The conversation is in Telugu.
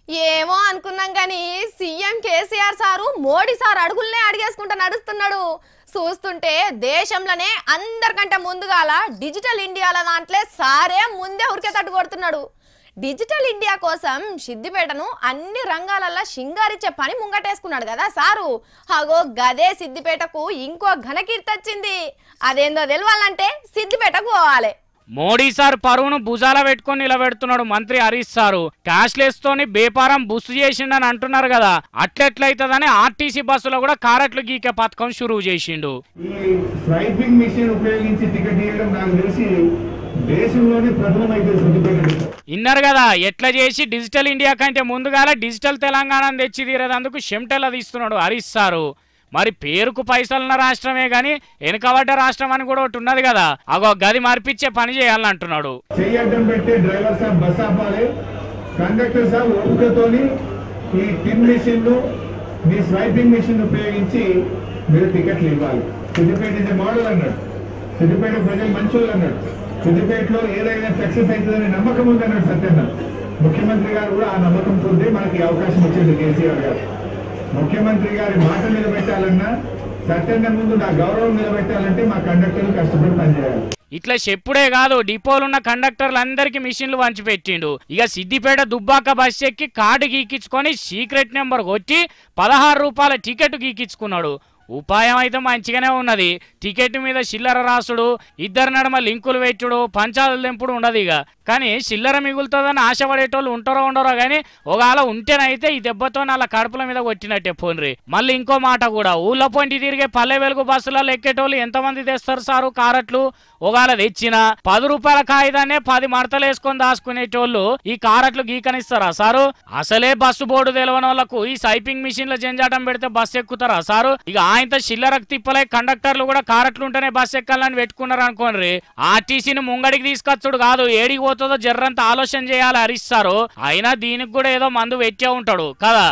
ఏమో అనుకున్నాం కానీ CM KCR sir Modi sir అడుగుల్నే అడిగేసుకుంటా నడుస్తున్నాడు. చూస్తుంటే దేశంలోనే అందరికంటే ముందుగాల డిజిటల్ ఇండియాల దాంట్లో సారే ముందే ఉరికేతట్టు కొడుతున్నాడు. డిజిటల్ ఇండియా కోసం సిద్దిపేటను అన్ని రంగాలలో సింగారిచ్చే పని ముంగటేసుకున్నాడు కదా సారు. అగో గదే సిద్దిపేటకు ఇంకో ఘనకీర్తి వచ్చింది. అదేందో తెలవాలంటే సిద్దిపేటకు పోవాలి. మోడీ సార్ పరువును భుజాల పెట్టుకొని నిలబెడుతున్నాడు మంత్రి హరీష్ సారు. క్యాష్లెస్ తోని బేపారం బుస్సు చేసిండని అంటున్నారు కదా, అట్లెట్లయితదని ఆర్టీసీ బస్సులో కూడా కారెట్లు గీకే పథకం షురువు చేసిండు. ఈ స్వైపింగ్ మిషన్ ఉపయోగించి టికెట్ తీయడం నాకు తెలిసి దేశంలోనే ప్రథమమైతే సిద్దిపేట. ఇన్నారు కదా ఎట్లా చేసి డిజిటల్ ఇండియా కంటే ముందుగాల డిజిటల్ తెలంగాణ తెచ్చి తీరేదందుకు చెమటెలా తీస్తున్నాడు హరీష్ సారు. మరి పేరుకు పైసలున్న రాష్ట్రమే గాని వెనుకబడ్డ రాష్ట్రం అని కూడా ఒకటి ఉన్నది కదా, అగో గది మార్పిచ్చే పని చేయాలంటున్నాడు. చెయ్యడ్డం పెట్టే డ్రైవర్ సాబ్ బస్ ఆపాలి, కండక్టర్ సాబ్ ఓపికతోని ఈ పిన్ మిషన్ మీ స్వైపింగ్ మిషన్ ఉపయోగించి మీరు టికెట్లు ఇవ్వాలి. సిద్దిపేట ఇస్ మోడల్ అన్నాడు, సిద్దిపేట ప్రజలు మంచోళ్ళు అన్నాడు, సిద్దిపేటలో ఏదైనా సక్సెస్ అవుతుందనే నమ్మకం ఉందన్నాడు సత్యన్న. ముఖ్యమంత్రి గారు కూడా ఆ నమ్మకంతో మనకి అవకాశం ఇచ్చేది కేసీఆర్ గారు. ముఖ్యమంత్రి గారి మాట నిలబెట్టాలన్నా, సత్యన్న ముందు నా గౌరవం నిలబెట్టాలంటే మా కండక్టర్లు కష్టపడి పనిచేయాలి. ఇట్లా చెప్పుడే కాదు, డిపోలున్న కండక్టర్లు అందరికి మిషన్లు పంచిపెట్టిండు. ఇక సిద్దిపేట దుబ్బాక బస్ ఎక్కి కార్డు గీకించుకొని సీక్రెట్ నెంబర్ కొట్టి 16 రూపాయల టికెట్ గీకించుకున్నాడు. ఉపాయం అయితే మంచిగానే ఉన్నది. టికెట్ మీద చిల్లర రాసుడు, ఇద్దరు నడమ లింకులు పెట్టుడు, పంచాలు తెంపుడు ఉండదు. ఇక కానీ చిల్లర మిగులుతుందని ఆశపడేటోళ్ళు ఉంటారో ఉండరో కానీ ఒకవేళ ఉంటేనైతే ఈ దెబ్బతో అలా కడుపుల మీద కొట్టినట్టే పోన్రి. మళ్ళీ ఇంకో మాట కూడా, ఊళ్ళో పొంటి తిరిగే పల్లె వెలుగు బస్సులలో ఎక్కేటోళ్ళు ఎంతమంది తెస్తారు సారు కారట్లు? ఒకవేళ తెచ్చిన 10 రూపాయల కాగితాన్ని 10 మడతలు వేసుకొని దాచుకునేటోళ్ళు ఈ కారట్లు గీకనిస్తారా సారు? అసలే బస్సు బోర్డు తెలవని వాళ్ళకు ఈ సైపింగ్ మిషన్ల జంజాటం పెడితే బస్సు ఎక్కుతారా సారు? ఇక ఆయనతో చిల్లరకు తిప్పలే కండక్టర్లు కూడా కారట్లు ఉంటేనే బస్సు ఎక్కాలని పెట్టుకున్నారు అనుకోండి. ఆర్టీసీని ముంగడికి తీసుకొచ్చుడు కాదు, ఏడికి పోతుందో జర్రంత ఆలోచన చేయాలి హరీష్ సారు. అయినా దీనికి కూడా ఏదో మందు పెట్టే ఉంటాడు కదా.